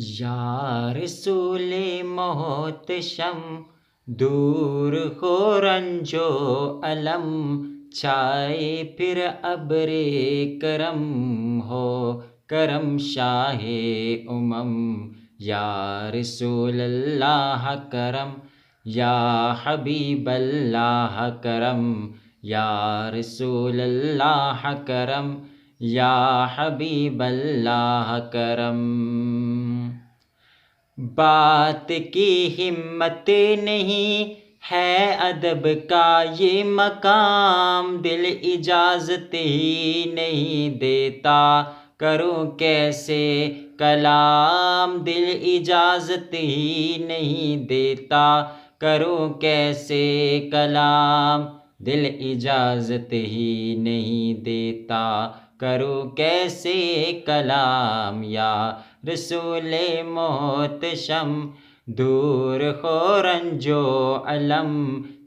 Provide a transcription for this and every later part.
या रसूले मोहतशम, दूर हो रंजो अलम, छाए फिर अब्रे करम हो, करम शाहे उमम। या रसूल अल्लाह करम, या हबीब अल्लाह करम, या रसूल अल्लाह करम, या हबीब अल्लाह करम। बात की हिम्मत नहीं है अदब का ये मकाम, दिल इजाज़त ही नहीं देता करूं कैसे कलाम, दिल इजाज़त ही नहीं देता करूं कैसे कलाम, दिल इजाज़त ही नहीं देता करूं कैसे कलाम। या रसूले मोहतशम, दूर हो रंजो अलम,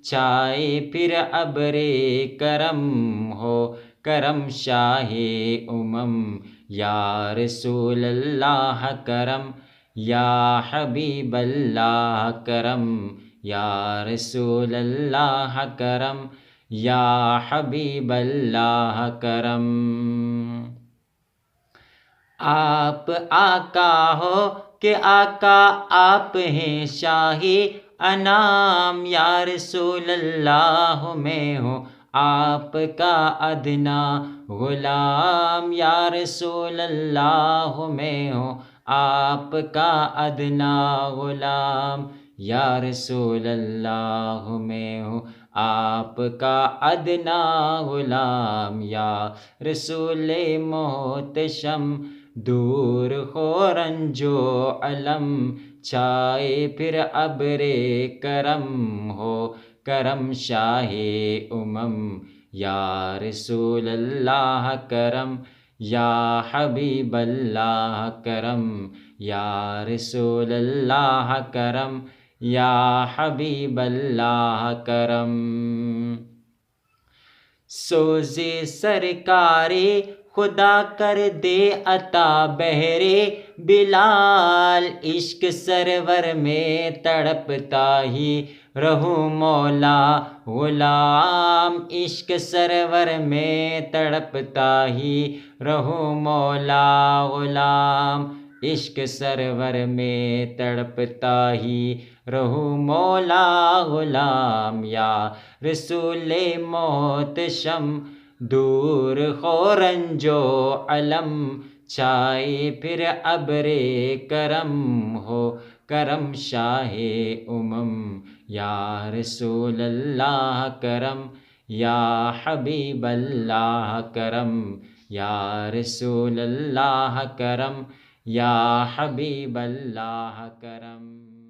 छाए फिर अब्रे करम हो, करम शाहे उमम। या रसूल अल्लाह करम, या हबीब अल्लाह करम, या रसूल अल्लाह करम, या हबीब अल्लाह करम। आप आका हो कि आका आप हैं शाही अनाम, या रसूल अल्लाह मैं हूँ आपका अदना गुलाम, या रसूल अल्लाह मैं हूँ आपका अदना गुलाम, या रसूल अल्लाह मैं हूँ आपका अदना गुलाम। या रसूले मोहतशम, दूर हो रंजो अलम, छाए फिर अब्रे करम हो, करम शाहे उमम। या रसूल अल्लाह करम, या हबीब अल्लाह करम, या रसूल अल्लाह करम, या हबीब अल्लाह करम। सोज़े सरकारे खुदा कर दे अता बहरे बिलाल, इश्क सरवर में तड़पता ही रहूं मौला गुलाम, इश्क सरवर में तड़पता ही रहूं मौला गुलाम, इश्क सरवर में तड़पता ही रहूं मौला गुलाम। या रसूले मोहतशम, दूर हो रंजो अलम, छाए फिर अब्रे करम हो, करम शाहे उमम। या रसूल अल्लाह करम, या हबीब अल्लाह करम, या रसूल अल्लाह करम, या हबीब अल्लाह करम।